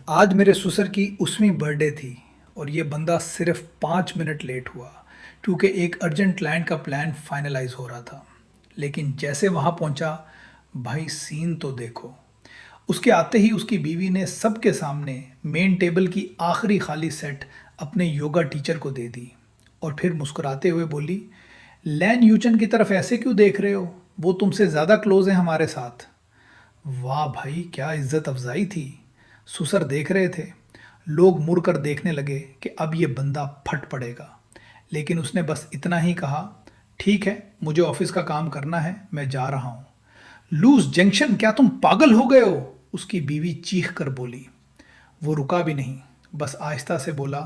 आज मेरे ससुर की 20वीं बर्थडे थी और ये बंदा सिर्फ 5 मिनट लेट हुआ क्योंकि एक अर्जेंट क्लाइंट का प्लान फाइनलाइज हो रहा था। लेकिन जैसे वहाँ पहुँचा, भाई सीन तो देखो। उसके आते ही उसकी बीवी ने सबके सामने मेन टेबल की आखिरी खाली सेट अपने योगा टीचर को दे दी और फिर मुस्कुराते हुए बोली, लैन यूचन की तरफ ऐसे क्यों देख रहे हो? वो तुमसे ज़्यादा क्लोज है हमारे साथ। वाह भाई, क्या इज्जत अफजाई थी। सुसर देख रहे थे। लोग मुड़ कर देखने लगे कि अब ये बंदा फट पड़ेगा। लेकिन उसने बस इतना ही कहा, ठीक है, मुझे ऑफिस का काम करना है, मैं जा रहा हूँ। लूज जंक्शन, क्या तुम पागल हो गए हो? उसकी बीवी चीख कर बोली। वो रुका भी नहीं, बस आहिस्ता से बोला,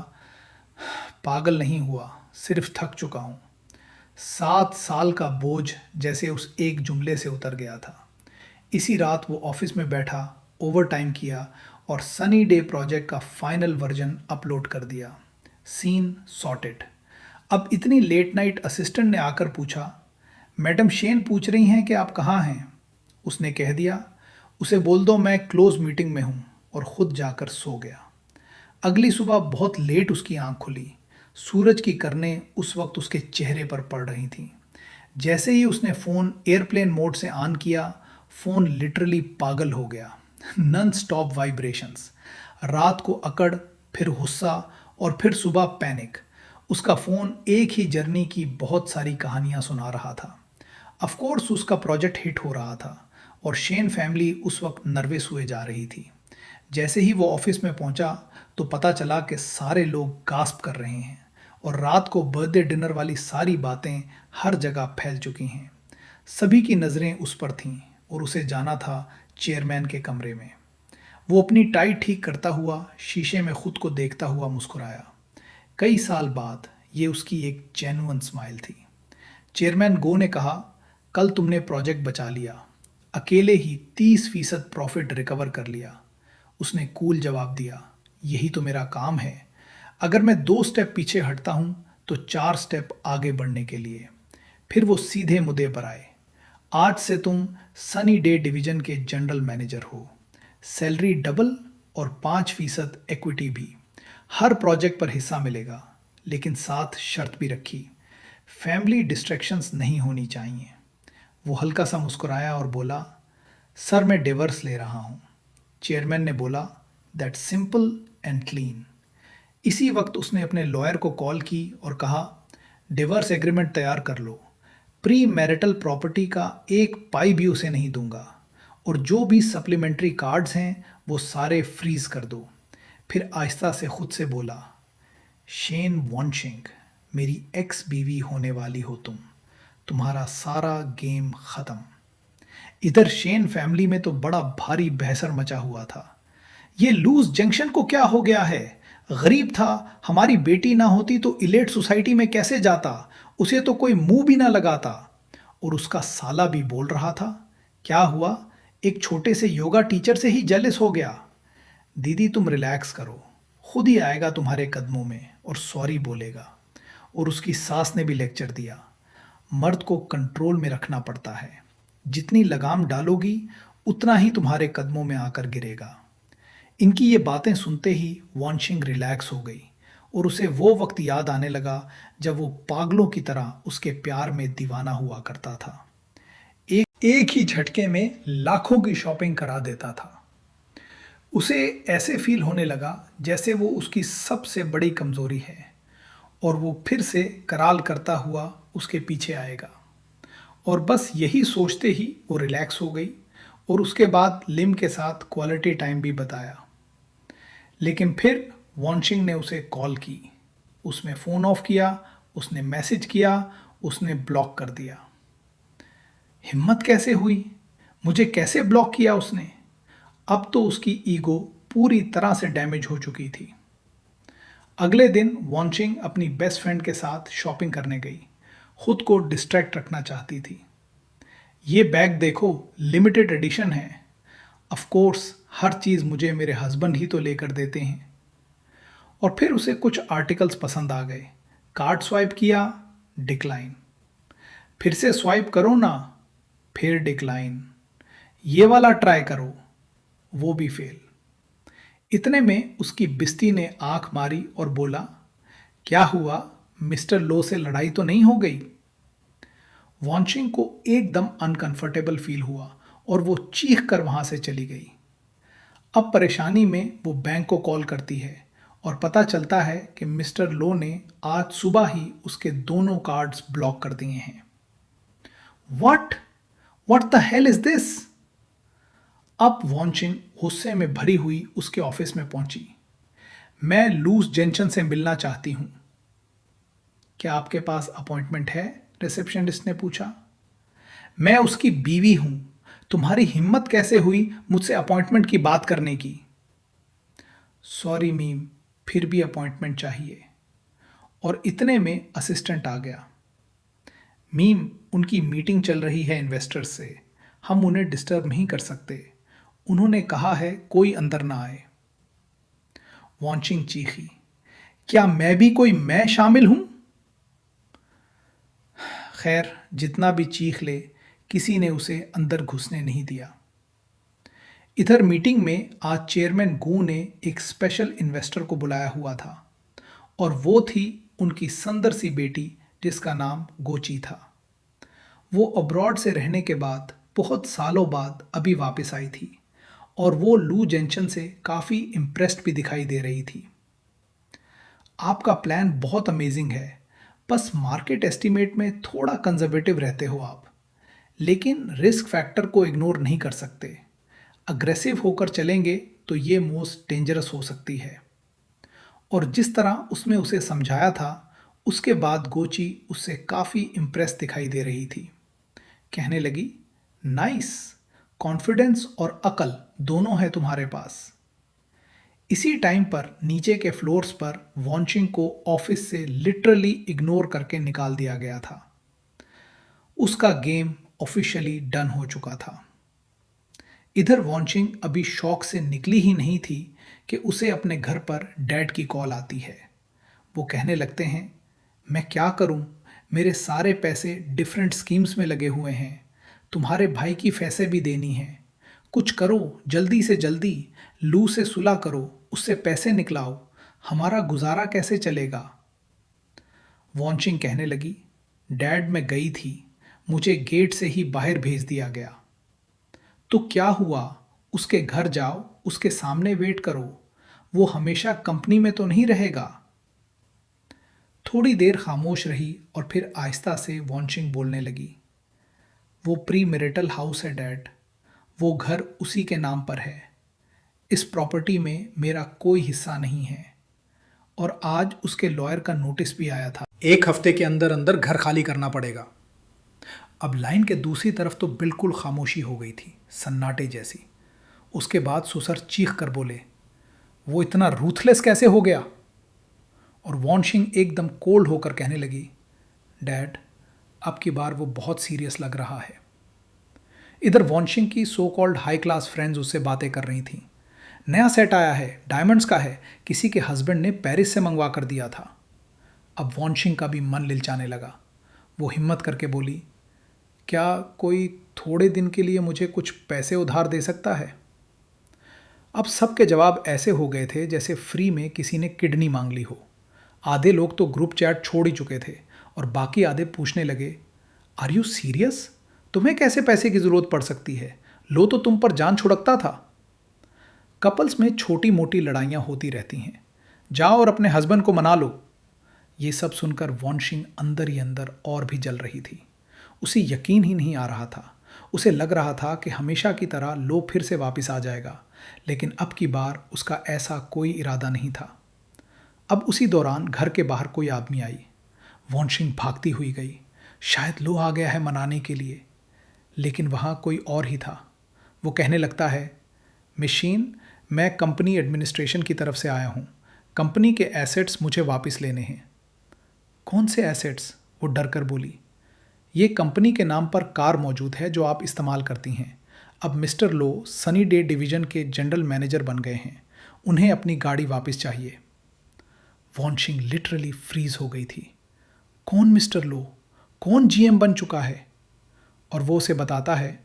पागल नहीं हुआ, सिर्फ थक चुका हूँ। 7 साल का बोझ जैसे उस एक जुमले से उतर गया था। इसी रात वो ऑफिस में बैठा, ओवर टाइम किया और सनी डे प्रोजेक्ट का फाइनल वर्जन अपलोड कर दिया। Scene sorted. अब इतनी लेट नाइट असिस्टेंट ने आकर पूछा, मैडम शेन पूछ रही हैं कि आप कहाँ हैं। उसने कह दिया, उसे बोल दो मैं क्लोज मीटिंग में हूँ, और खुद जाकर सो गया। अगली सुबह बहुत लेट उसकी आंख खुली। सूरज की किरणें उस वक्त उसके चेहरे पर पड़ रही थीं। जैसे ही उसने फ़ोन एयरप्लेन मोड से ऑन किया, फ़ोन लिटरली पागल हो गया। Non stop vibrations. रात को अकड़, फिर गुस्सा और फिर सुबह पैनिक। उसका फ़ोन एक ही जर्नी की बहुत सारी कहानियां सुना रहा था। ऑफ कोर्स उसका प्रोजेक्ट हिट हो रहा था और शेन फैमिली उस वक्त नर्वस हुए जा रही थी। जैसे ही वो ऑफिस में पहुंचा तो पता चला कि सारे लोग गास्प कर रहे हैं और रात को बर्थडे डिनर वाली सारी बातें हर जगह फैल चुकी हैं। सभी की नज़रें उस पर थीं और उसे जाना था चेयरमैन के कमरे में। वो अपनी टाई ठीक करता हुआ शीशे में खुद को देखता हुआ मुस्कुराया। कई साल बाद ये उसकी एक जेन्युइन स्माइल थी। चेयरमैन गो ने कहा, कल तुमने प्रोजेक्ट बचा लिया, अकेले ही 30% प्रॉफिट रिकवर कर लिया। उसने कूल जवाब दिया, यही तो मेरा काम है। अगर मैं 2 स्टेप पीछे हटता हूं तो 4 स्टेप आगे बढ़ने के लिए। फिर वो सीधे मुद्दे पर आए। आज से तुम सनी डे डिवीजन के जनरल मैनेजर हो। सैलरी डबल और 5% इक्विटी भी। हर प्रोजेक्ट पर हिस्सा मिलेगा, लेकिन साथ शर्त भी रखी, फैमिली डिस्ट्रैक्शंस नहीं होनी चाहिए। वो हल्का सा मुस्कुराया और बोला, सर मैं डिवोर्स ले रहा हूँ। चेयरमैन ने बोला, दैट सिंपल एंड क्लीन। इसी वक्त उसने अपने लॉयर को कॉल की और कहा, डिवोर्स एग्रीमेंट तैयार कर लो। प्री मैरिटल प्रॉपर्टी का एक पाई भी उसे नहीं दूंगा, और जो भी सप्लीमेंट्री कार्ड्स हैं वो सारे फ्रीज कर दो। फिर आहिस्ता से खुद से बोला, शेन वॉन्शिंग, मेरी एक्स बीवी होने वाली हो तुम। तुम्हारा सारा गेम खत्म। इधर शेन फैमिली में तो बड़ा भारी बहसर मचा हुआ था। ये लूज जंक्शन को क्या हो गया है? गरीब था, हमारी बेटी ना होती तो इलेट सोसाइटी में कैसे जाता? उसे तो कोई मुंह भी ना लगाता। और उसका साला भी बोल रहा था, क्या हुआ, एक छोटे से योगा टीचर से ही जेलस हो गया? दीदी तुम रिलैक्स करो, खुद ही आएगा तुम्हारे कदमों में और सॉरी बोलेगा। और उसकी सास ने भी लेक्चर दिया, मर्द को कंट्रोल में रखना पड़ता है, जितनी लगाम डालोगी उतना ही तुम्हारे कदमों में आकर गिरेगा। इनकी ये बातें सुनते ही वांशिंग रिलैक्स हो गई और उसे वो वक्त याद आने लगा जब वो पागलों की तरह उसके प्यार में दीवाना हुआ करता था। एक एक ही झटके में लाखों की शॉपिंग करा देता था। उसे ऐसे फील होने लगा जैसे वो उसकी सबसे बड़ी कमजोरी है और वो फिर से कराल करता हुआ उसके पीछे आएगा। और बस यही सोचते ही वो रिलैक्स हो गई और उसके बाद लिम के साथ क्वालिटी टाइम भी बताया। लेकिन फिर वॉन्शिंग ने उसे कॉल की, उसने फ़ोन ऑफ किया, उसने मैसेज किया, उसने ब्लॉक कर दिया। हिम्मत कैसे हुई? मुझे कैसे ब्लॉक किया उसने? अब तो उसकी ईगो पूरी तरह से डैमेज हो चुकी थी। अगले दिन वॉन्शिंग अपनी बेस्ट फ्रेंड के साथ शॉपिंग करने गई। खुद को डिस्ट्रैक्ट रखना चाहती थी। ये बैग देखो, लिमिटेड एडिशन है। ऑफ कोर्स हर चीज़ मुझे मेरे हस्बैंड ही तो लेकर देते हैं। और फिर उसे कुछ आर्टिकल्स पसंद आ गए। कार्ड स्वाइप किया, डिक्लाइन। फिर से स्वाइप करो ना, फिर डिक्लाइन। ये वाला ट्राई करो, वो भी फेल। इतने में उसकी बिस्ती ने आंख मारी और बोला, क्या हुआ, मिस्टर लो से लड़ाई तो नहीं हो गई? वॉन्शिंग को एकदम अनकंफर्टेबल फील हुआ और वो चीख कर वहां से चली गई। अब परेशानी में वो बैंक को कॉल करती है और पता चलता है कि मिस्टर लो ने आज सुबह ही उसके दोनों कार्ड्स ब्लॉक कर दिए हैं। What what the hell is this? अब वॉन्शिंग गुस्से में भरी हुई उसके ऑफिस में पहुंची। मैं लूस जेंशन से मिलना चाहती हूं। क्या आपके पास अपॉइंटमेंट है? रिसेप्शनिस्ट ने पूछा। मैं उसकी बीवी हूं। तुम्हारी हिम्मत कैसे हुई मुझसे अपॉइंटमेंट की बात करने की? सॉरी मीम, फिर भी अपॉइंटमेंट चाहिए। और इतने में असिस्टेंट आ गया। मीम, उनकी मीटिंग चल रही है इन्वेस्टर्स से, हम उन्हें डिस्टर्ब नहीं कर सकते। उन्होंने कहा है कोई अंदर ना आए। वॉन्शिंग चीखी, क्या मैं भी कोई मैं शामिल हूं? खैर, जितना भी चीख ले, किसी ने उसे अंदर घुसने नहीं दिया। इधर मीटिंग में आज चेयरमैन गू ने एक स्पेशल इन्वेस्टर को बुलाया हुआ था और वो थी उनकी सुंदर सी बेटी जिसका नाम गोची था। वो अब्रॉड से रहने के बाद बहुत सालों बाद अभी वापस आई थी और वो लू जेंशन से काफ़ी इम्प्रेस्ड भी दिखाई दे रही थी। आपका प्लान बहुत अमेजिंग है, बस मार्केट एस्टीमेट में थोड़ा कंजर्वेटिव रहते हो आप, लेकिन रिस्क फैक्टर को इग्नोर नहीं कर सकते। अग्रेसिव होकर चलेंगे तो ये मोस्ट डेंजरस हो सकती है। और जिस तरह उसने उसे समझाया था, उसके बाद गोची उससे काफ़ी इम्प्रेस दिखाई दे रही थी। कहने लगी, नाइस, कॉन्फिडेंस और अकल दोनों है तुम्हारे पास। इसी टाइम पर नीचे के फ्लोर्स पर वॉन्शिंग को ऑफिस से लिटरली इग्नोर करके निकाल दिया गया था। उसका गेम ऑफिशियली डन हो चुका था। इधर वॉन्शिंग अभी शॉक से निकली ही नहीं थी कि उसे अपने घर पर डैड की कॉल आती है। वो कहने लगते हैं, मैं क्या करूं, मेरे सारे पैसे डिफरेंट स्कीम्स में लगे हुए हैं, तुम्हारे भाई की फैसे भी देनी है, कुछ करो जल्दी से जल्दी, लू से सुलह करो, उससे पैसे निकलाओ, हमारा गुजारा कैसे चलेगा? वॉन्शिंग कहने लगी, डैड मैं गई थी, मुझे गेट से ही बाहर भेज दिया गया। तो क्या हुआ, उसके घर जाओ, उसके सामने वेट करो, वो हमेशा कंपनी में तो नहीं रहेगा। थोड़ी देर खामोश रही और फिर आहिस्ता से वॉन्शिंग बोलने लगी, वो प्री मैरिटल हाउस है डैड, वो घर उसी के नाम पर है, इस प्रॉपर्टी में मेरा कोई हिस्सा नहीं है और आज उसके लॉयर का नोटिस भी आया था, 1 हफ्ते के अंदर अंदर घर खाली करना पड़ेगा। अब लाइन के दूसरी तरफ तो बिल्कुल खामोशी हो गई थी, सन्नाटे जैसी। उसके बाद सुसर चीख कर बोले, वो इतना रूथलेस कैसे हो गया? और वॉन्शिंग एकदम कोल्ड होकर कहने लगी, डैड, अब की बार वो बहुत सीरियस लग रहा है। इधर वॉन्शिंग की so called high class friends उससे बातें कर रही थीं। नया सेट आया है, डायमंड्स का है, किसी के हस्बैंड ने पेरिस से मंगवा कर दिया था। अब वॉन्शिंग का भी मन लिलचाने लगा। वो हिम्मत करके बोली, क्या कोई थोड़े दिन के लिए मुझे कुछ पैसे उधार दे सकता है? अब सबके जवाब ऐसे हो गए थे जैसे फ्री में किसी ने किडनी मांग ली हो। आधे लोग तो ग्रुप चैट छोड़ ही चुके थे और बाकी आधे पूछने लगे, आर यू सीरियस? तुम्हें कैसे पैसे की ज़रूरत पड़ सकती है? लो तो तुम पर जान छुड़कता था। कपल्स में छोटी मोटी लड़ाइयाँ होती रहती हैं, जाओ और अपने हस्बैंड को मना लो। ये सब सुनकर वॉन्शिंग अंदर ही अंदर और भी जल रही थी। उसे यकीन ही नहीं आ रहा था। उसे लग रहा था कि हमेशा की तरह लो फिर से वापस आ जाएगा, लेकिन अब की बार उसका ऐसा कोई इरादा नहीं था। अब उसी दौरान घर के बाहर कोई आदमी आई। वॉन्शिंग भागती हुई गई, शायद लो आ गया है मनाने के लिए, लेकिन वहाँ कोई और ही था। वो कहने लगता है, मशीन, मैं कंपनी एडमिनिस्ट्रेशन की तरफ से आया हूँ, कंपनी के एसेट्स मुझे वापस लेने हैं। कौन से एसेट्स? वो डर कर बोली, ये कंपनी के नाम पर कार मौजूद है जो आप इस्तेमाल करती हैं। अब मिस्टर लो सनी डे डिवीज़न के जनरल मैनेजर बन गए हैं, उन्हें अपनी गाड़ी वापस चाहिए। वॉन्शिंग लिटरली फ्रीज हो गई थी। कौन मिस्टर लो? कौन जीएम बन चुका है? और वो उसे बताता है,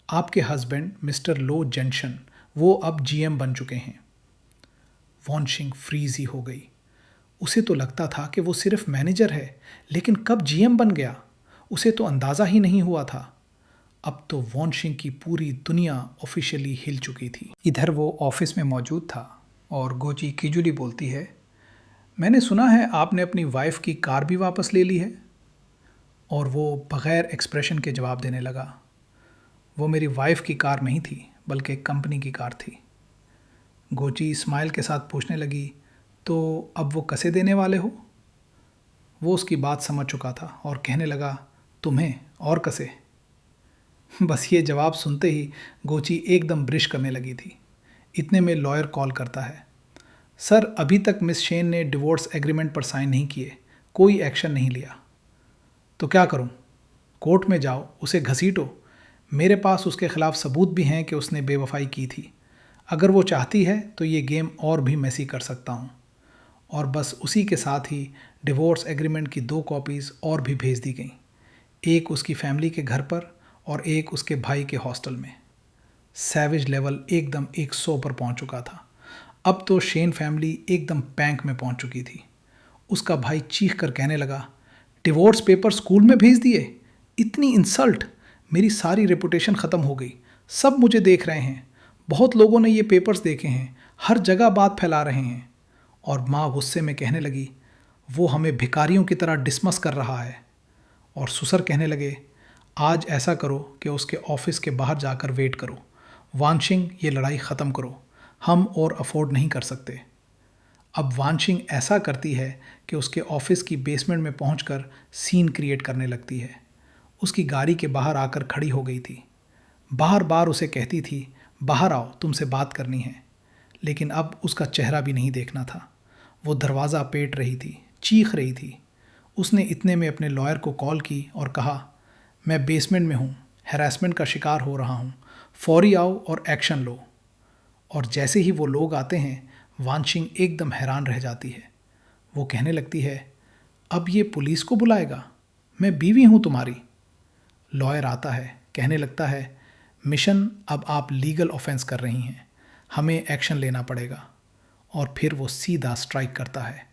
आपके हस्बैंड मिस्टर लो जेंशन, वो अब जीएम बन चुके हैं। वॉन्शिंग फ्रीज ही हो गई। उसे तो लगता था कि वो सिर्फ मैनेजर है, लेकिन कब जीएम बन गया उसे तो अंदाज़ा ही नहीं हुआ था। अब तो वॉन्शिंग की पूरी दुनिया ऑफिशियली हिल चुकी थी। इधर वो ऑफिस में मौजूद था और गोची किजुली बोलती है, मैंने सुना है आपने अपनी वाइफ की कार भी वापस ले ली है। और वो बग़ैर एक्सप्रेशन के जवाब देने लगा, वो मेरी वाइफ की कार नहीं थी बल्कि कंपनी की कार थी। गोची स्माइल के साथ पूछने लगी, तो अब वो कैसे देने वाले हो? वो उसकी बात समझ चुका था और कहने लगा, तुम्हें और कसे। बस ये जवाब सुनते ही गोची एकदम ब्रिश करने लगी थी। इतने में लॉयर कॉल करता है, सर अभी तक मिस शेन ने डिवोर्स एग्रीमेंट पर साइन नहीं किए, कोई एक्शन नहीं लिया। तो क्या करूं? कोर्ट में जाओ, उसे घसीटो। मेरे पास उसके खिलाफ सबूत भी हैं कि उसने बेवफाई की थी। अगर वो चाहती है तो ये गेम और भी मैसी कर सकता हूँ। और बस उसी के साथ ही डिवोर्स एग्रीमेंट की 2 कॉपीज़ और भी भेज दी गईं, एक उसकी फैमिली के घर पर और एक उसके भाई के हॉस्टल में। सैवेज लेवल एकदम 100 पर पहुंच चुका था। अब तो शेन फैमिली एकदम पैंक में पहुंच चुकी थी। उसका भाई चीख कर कहने लगा, डिवोर्स पेपर स्कूल में भेज दिए? इतनी इंसल्ट! मेरी सारी रेपुटेशन ख़त्म हो गई। सब मुझे देख रहे हैं, बहुत लोगों ने ये पेपर्स देखे हैं, हर जगह बात फैला रहे हैं। और माँ गुस्से में कहने लगी, वो हमें भिखारियों की तरह डिसमस कर रहा है। और ससुर कहने लगे, आज ऐसा करो कि उसके ऑफिस के बाहर जाकर वेट करो। वानशिंग, ये लड़ाई ख़त्म करो, हम और अफोर्ड नहीं कर सकते। अब वानशिंग ऐसा करती है कि उसके ऑफिस की बेसमेंट में पहुंचकर सीन क्रिएट करने लगती है। उसकी गाड़ी के बाहर आकर खड़ी हो गई थी। बार बार उसे कहती थी, बाहर आओ, तुमसे बात करनी है। लेकिन अब उसका चेहरा भी नहीं देखना था। वो दरवाज़ा पेट रही थी, चीख रही थी। उसने इतने में अपने लॉयर को कॉल की और कहा, मैं बेसमेंट में हूँ, हैरेसमेंट का शिकार हो रहा हूँ, फौरी आओ और एक्शन लो। और जैसे ही वो लोग आते हैं, वानशिंग एकदम हैरान रह जाती है। वो कहने लगती है, अब ये पुलिस को बुलाएगा? मैं बीवी हूँ तुम्हारी। लॉयर आता है, कहने लगता है, मिशन, अब आप लीगल ऑफेंस कर रही हैं, हमें एक्शन लेना पड़ेगा। और फिर वो सीधा स्ट्राइक करता है,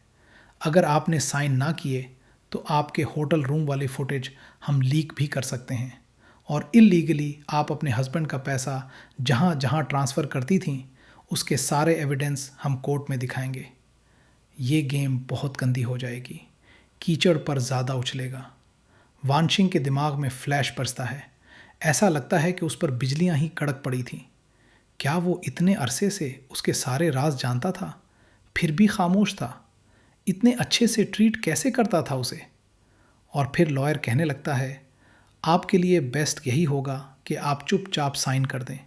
अगर आपने साइन ना किए तो आपके होटल रूम वाली फुटेज हम लीक भी कर सकते हैं और इल्लीगली आप अपने हस्बैंड का पैसा जहाँ जहाँ ट्रांसफ़र करती थीं उसके सारे एविडेंस हम कोर्ट में दिखाएंगे। ये गेम बहुत गंदी हो जाएगी, कीचड़ पर ज़्यादा उछलेगा। वानशिंग के दिमाग में फ्लैश बरसता है। ऐसा लगता है कि उस पर बिजलियां ही कड़क पड़ी थीं। क्या वो इतने अरसे से उसके सारे राज जानता था, फिर भी खामोश था? इतने अच्छे से ट्रीट कैसे करता था उसे? और फिर लॉयर कहने लगता है, आपके लिए बेस्ट यही होगा कि आप चुपचाप साइन कर दें,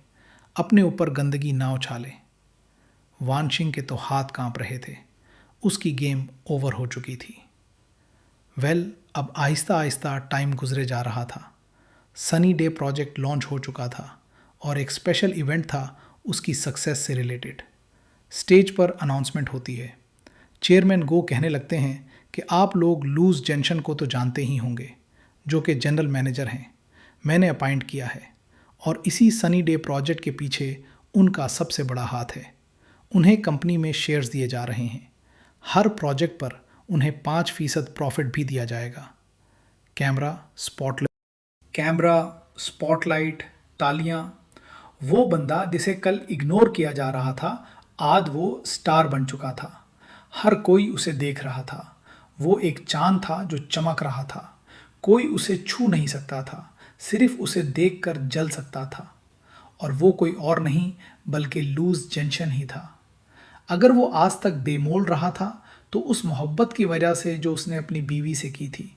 अपने ऊपर गंदगी ना उछालें। वानशिंग के तो हाथ कांप रहे थे, उसकी गेम ओवर हो चुकी थी। अब आहिस्ता आहिस्ता टाइम गुजरे जा रहा था। सनी डे प्रोजेक्ट लॉन्च हो चुका था और एक स्पेशल इवेंट था उसकी सक्सेस से रिलेटेड। स्टेज पर अनाउंसमेंट होती है। चेयरमैन गो कहने लगते हैं कि आप लोग लूज जेंशन को तो जानते ही होंगे, जो कि जनरल मैनेजर हैं, मैंने अपॉइंट किया है और इसी सनी डे प्रोजेक्ट के पीछे उनका सबसे बड़ा हाथ है। उन्हें कंपनी में शेयर्स दिए जा रहे हैं। हर प्रोजेक्ट पर उन्हें 5% प्रॉफिट भी दिया जाएगा। कैमरा, स्पॉटलाइट, तालियां। वो बंदा जिसे कल इग्नोर किया जा रहा था, आज वो स्टार बन चुका था। हर कोई उसे देख रहा था। वो एक चांद था जो चमक रहा था। कोई उसे छू नहीं सकता था, सिर्फ उसे देखकर जल सकता था। और वो कोई और नहीं बल्कि लूज जेंशन ही था। अगर वो आज तक बेमोल रहा था तो उस मोहब्बत की वजह से जो उसने अपनी बीवी से की थी,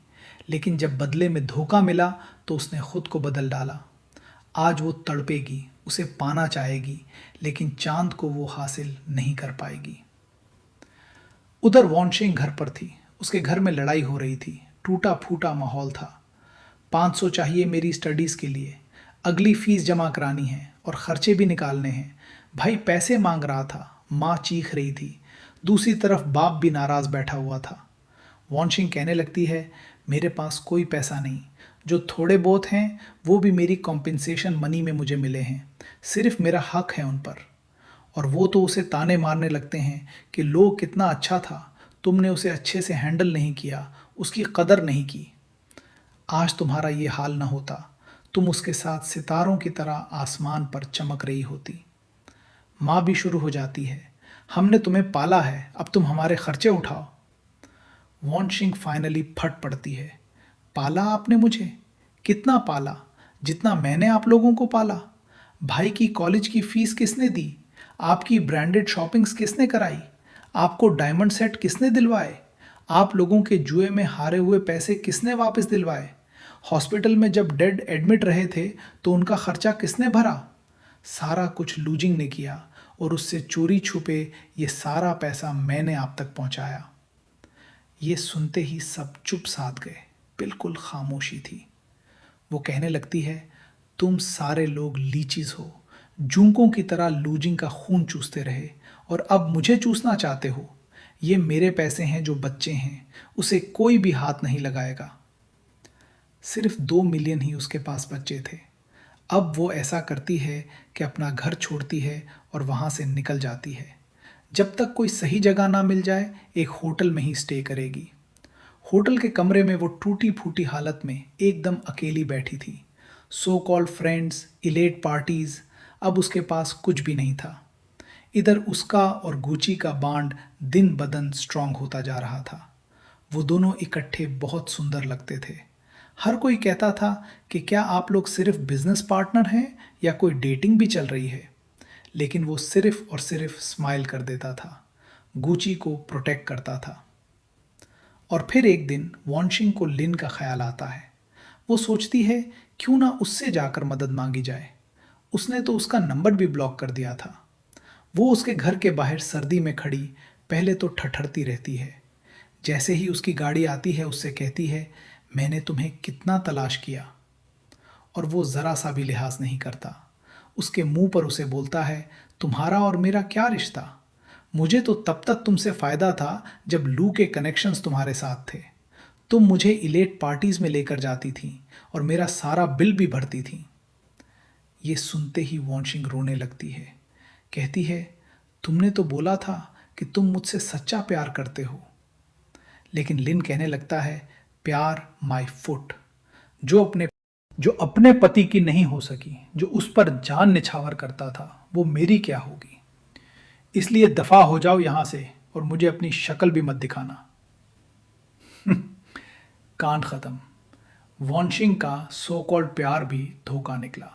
लेकिन जब बदले में धोखा मिला तो उसने खुद को बदल डाला। आज वो तड़पेगी, उसे पाना चाहेगी, लेकिन चांद को वो हासिल नहीं कर पाएगी। उधर वॉन्शिंग घर पर थी। उसके घर में लड़ाई हो रही थी, टूटा फूटा माहौल था। 500 चाहिए मेरी स्टडीज़ के लिए, अगली फ़ीस जमा करानी है और ख़र्चे भी निकालने हैं। भाई पैसे मांग रहा था, माँ चीख रही थी, दूसरी तरफ बाप भी नाराज़ बैठा हुआ था। वॉन्शिंग कहने लगती है, मेरे पास कोई पैसा नहीं, जो थोड़े बहुत हैं वो भी मेरी कॉम्पेंसेशन मनी में मुझे मिले हैं, सिर्फ मेरा हक है उन पर। और वो तो उसे ताने मारने लगते हैं कि लो कितना अच्छा था, तुमने उसे अच्छे से हैंडल नहीं किया, उसकी कदर नहीं की। आज तुम्हारा ये हाल न होता, तुम उसके साथ सितारों की तरह आसमान पर चमक रही होती। माँ भी शुरू हो जाती है, हमने तुम्हें पाला है, अब तुम हमारे खर्चे उठाओ। वॉन्शिंग फाइनली फट पड़ती है। पाला आपने मुझे? कितना पाला? जितना मैंने आप लोगों को पाला। भाई की कॉलेज की फीस किसने दी? आपकी ब्रांडेड शॉपिंग्स किसने कराई? आपको डायमंड सेट किसने दिलवाए? आप लोगों के जुए में हारे हुए पैसे किसने वापस दिलवाए? हॉस्पिटल में जब डेड एडमिट रहे थे तो उनका खर्चा किसने भरा? सारा कुछ लूजिंग ने किया और उससे चोरी छुपे ये सारा पैसा मैंने आप तक पहुंचाया। ये सुनते ही सब चुप साध गए। बिल्कुल खामोशी थी। वो कहने लगती है, तुम सारे लोग लीचीज हो, जूकों की तरह लूजिंग का खून चूसते रहे और अब मुझे चूसना चाहते हो। ये मेरे पैसे हैं जो बच्चे हैं, उसे कोई भी हाथ नहीं लगाएगा। सिर्फ 2 मिलियन ही उसके पास बच्चे थे। अब वो ऐसा करती है कि अपना घर छोड़ती है और वहाँ से निकल जाती है। जब तक कोई सही जगह ना मिल जाए एक होटल में ही स्टे करेगी। होटल के कमरे में वो टूटी फूटी हालत में एकदम अकेली बैठी थी। सो कॉल्ड फ्रेंड्स, इलेट पार्टीज, अब उसके पास कुछ भी नहीं था। इधर उसका और गुची का बांड दिन बदन स्ट्रांग होता जा रहा था। वो दोनों इकट्ठे बहुत सुंदर लगते थे। हर कोई कहता था कि क्या आप लोग सिर्फ बिजनेस पार्टनर हैं या कोई डेटिंग भी चल रही है। लेकिन वो सिर्फ और सिर्फ स्माइल कर देता था, गुची को प्रोटेक्ट करता था। और फिर एक दिन वॉन्शिंग को लिन का ख्याल आता है। वो सोचती है क्यों ना उससे जाकर मदद मांगी जाए। उसने तो उसका नंबर भी ब्लॉक कर दिया था। वो उसके घर के बाहर सर्दी में खड़ी पहले तो ठठरती रहती है। जैसे ही उसकी गाड़ी आती है उससे कहती है, मैंने तुम्हें कितना तलाश किया। और वो ज़रा सा भी लिहाज नहीं करता। उसके मुंह पर उसे बोलता है, तुम्हारा और मेरा क्या रिश्ता? मुझे तो तब तक तुमसे फ़ायदा था जब लू के कनेक्शंस तुम्हारे साथ थे। तुम मुझे इलेट पार्टीज़ में लेकर जाती थी और मेरा सारा बिल भी भरती थी। ये सुनते ही वॉन्शिंग रोने लगती है। कहती है, तुमने तो बोला था कि तुम मुझसे सच्चा प्यार करते हो। लेकिन लिन कहने लगता है, प्यार माय फुट, जो अपने पति की नहीं हो सकी, जो उस पर जान निछावर करता था, वो मेरी क्या होगी। इसलिए दफा हो जाओ यहां से और मुझे अपनी शक्ल भी मत दिखाना। कांड खत्म। वॉन्शिंग का सो कॉल्ड प्यार भी धोखा निकला।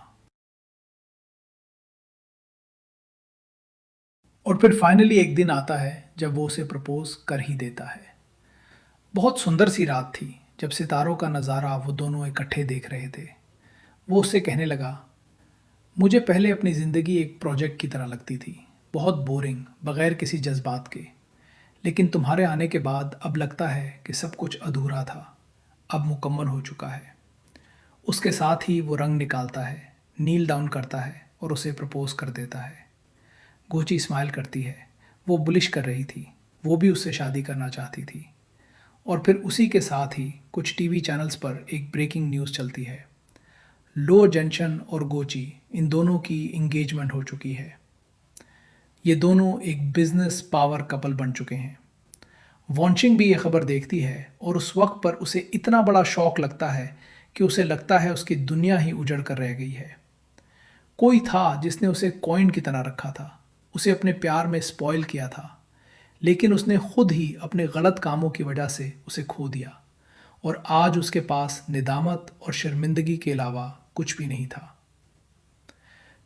और फिर फाइनली एक दिन आता है जब वो उसे प्रपोज कर ही देता है। बहुत सुंदर सी रात थी जब सितारों का नज़ारा वो दोनों इकट्ठे देख रहे थे। वो उससे कहने लगा, मुझे पहले अपनी ज़िंदगी एक प्रोजेक्ट की तरह लगती थी, बहुत बोरिंग, बग़ैर किसी जज्बात के। लेकिन तुम्हारे आने के बाद अब लगता है कि सब कुछ अधूरा था, अब मुकम्मल हो चुका है। उसके साथ ही वो रंग निकालता है, नील डाउन करता है और उसे प्रपोज कर देता है। गोची स्माइल करती है। वो बुलिश कर रही थी, वो भी उससे शादी करना चाहती थी। और फिर उसी के साथ ही कुछ टीवी चैनल्स पर एक ब्रेकिंग न्यूज़ चलती है। लो जंक्शन और गोची, इन दोनों की इंगेजमेंट हो चुकी है। ये दोनों एक बिजनेस पावर कपल बन चुके हैं। वॉन्शिंग भी ये खबर देखती है और उस वक्त पर उसे इतना बड़ा शौक लगता है कि उसे लगता है उसकी दुनिया ही उजड़ कर रह गई है। कोई था जिसने उसे कॉइन की तरह रखा था, उसे अपने प्यार में स्पॉइल किया था, लेकिन उसने खुद ही अपने गलत कामों की वजह से उसे खो दिया। और आज उसके पास निदामत और शर्मिंदगी के अलावा कुछ भी नहीं था।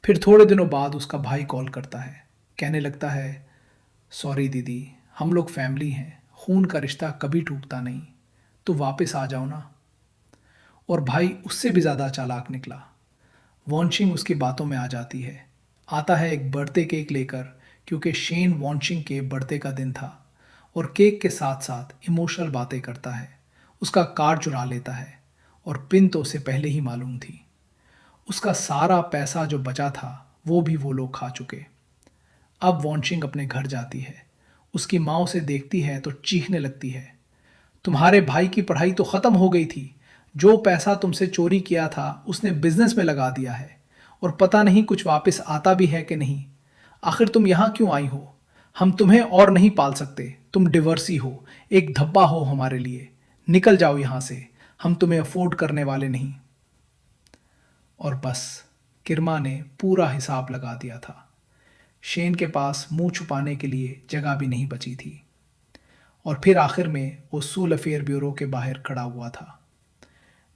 फिर थोड़े दिनों बाद उसका भाई कॉल करता है, कहने लगता है, सॉरी दीदी, हम लोग फैमिली हैं, खून का रिश्ता कभी टूटता नहीं, तो वापस आ जाओ ना। और भाई उससे भी ज़्यादा चालाक निकला। वॉन्शिंग उसकी बातों में आ जाती है। आता है एक बर्थडे केक लेकर, क्योंकि शेन वॉन्शिंग के बर्थडे का दिन था। और केक के साथ साथ इमोशनल बातें करता है, उसका कार्ड चुरा लेता है। और पिन तो उसे पहले ही मालूम थी। उसका सारा पैसा जो बचा था वो भी वो लोग खा चुके। अब वॉन्शिंग अपने घर जाती है, उसकी माँ उसे देखती है तो चीखने लगती है, तुम्हारे भाई की पढ़ाई तो ख़त्म हो गई थी, जो पैसा तुमसे चोरी किया था उसने बिजनेस में लगा दिया है और पता नहीं कुछ वापस आता भी है कि नहीं। आखिर तुम यहाँ क्यों आई हो? हम तुम्हें और नहीं पाल सकते, तुम डिवर्सी हो, एक धब्बा हो हमारे लिए। निकल जाओ यहाँ से, हम तुम्हें अफोर्ड करने वाले नहीं। और बस किरमा ने पूरा हिसाब लगा दिया था। शेन के पास मुंह छुपाने के लिए जगह भी नहीं बची थी। और फिर आखिर में वो सूल अफेयर ब्यूरो के बाहर खड़ा हुआ था।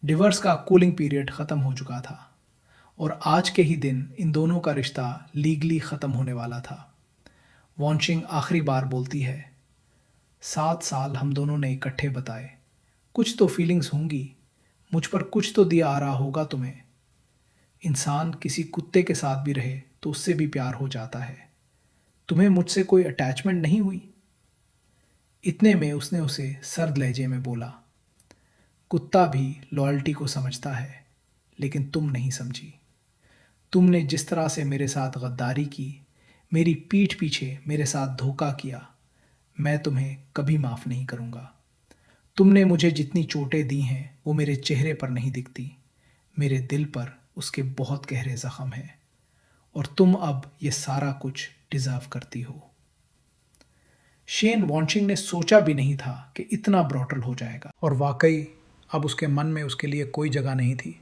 डिवर्स का कूलिंग पीरियड ख़त्म हो चुका था और आज के ही दिन इन दोनों का रिश्ता लीगली ख़त्म होने वाला था। वॉन्शिंग आखिरी बार बोलती है, 7 साल हम दोनों ने इकट्ठे बताए, कुछ तो फीलिंग्स होंगी, मुझ पर कुछ तो दिया आ रहा होगा तुम्हें। इंसान किसी कुत्ते के साथ भी रहे तो उससे भी प्यार हो जाता है। तुम्हें मुझसे कोई अटैचमेंट नहीं हुई? इतने में उसने उसे सर्द लहजे में बोला, कुत्ता भी लॉयल्टी को समझता है, लेकिन तुम नहीं समझी। तुमने जिस तरह से मेरे साथ गद्दारी की, मेरी पीठ पीछे मेरे साथ धोखा किया, मैं तुम्हें कभी माफ़ नहीं करूँगा। तुमने मुझे जितनी चोटें दी हैं वो मेरे चेहरे पर नहीं दिखती, मेरे दिल पर उसके बहुत गहरे ज़ख्म हैं और तुम अब ये सारा कुछ डिज़र्व करती हो। शेन वॉन्शिंग ने सोचा भी नहीं था कि इतना ब्रूटल हो जाएगा और वाकई अब उसके मन में उसके लिए कोई जगह नहीं थी।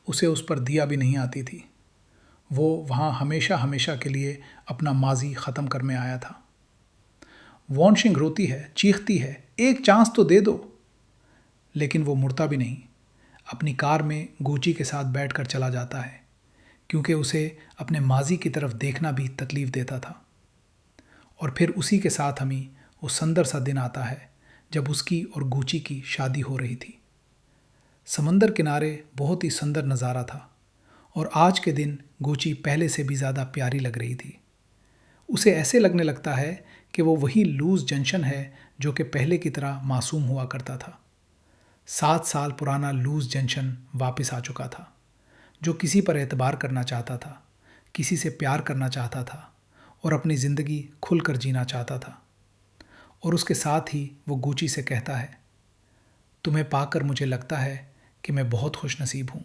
उसे उस पर दिया भी नहीं आती थी। वो वहाँ हमेशा हमेशा के लिए अपना माजी ख़त्म करने आया था। वॉन्शिंग रोती है, चीखती है, एक चांस तो दे दो। लेकिन वो मुड़ता भी नहीं, अपनी कार में गुची के साथ बैठकर चला जाता है, क्योंकि उसे अपने माजी की तरफ देखना भी तकलीफ़ देता था। और फिर उसी के साथ हमें वो सुंदर सा दिन आता है जब उसकी और गुची की शादी हो रही थी। समंदर किनारे बहुत ही सुंदर नज़ारा था और आज के दिन गुची पहले से भी ज़्यादा प्यारी लग रही थी। उसे ऐसे लगने लगता है कि वो वही लूज़ जंक्शन है जो कि पहले की तरह मासूम हुआ करता था। 7 साल पुराना लूज़ जंक्शन वापस आ चुका था, जो किसी पर एतबार करना चाहता था, किसी से प्यार करना चाहता था और अपनी ज़िंदगी खुलकर जीना चाहता था। और उसके साथ ही वो गुची से कहता है, तुम्हें पाकर मुझे लगता है कि मैं बहुत खुशनसीब हूँ।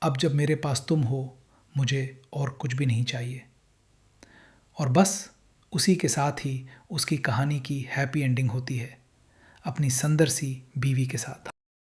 अब जब मेरे पास तुम हो, मुझे और कुछ भी नहीं चाहिए। और बस उसी के साथ ही उसकी कहानी की हैप्पी एंडिंग होती है, अपनी सुंदर सी बीवी के साथ।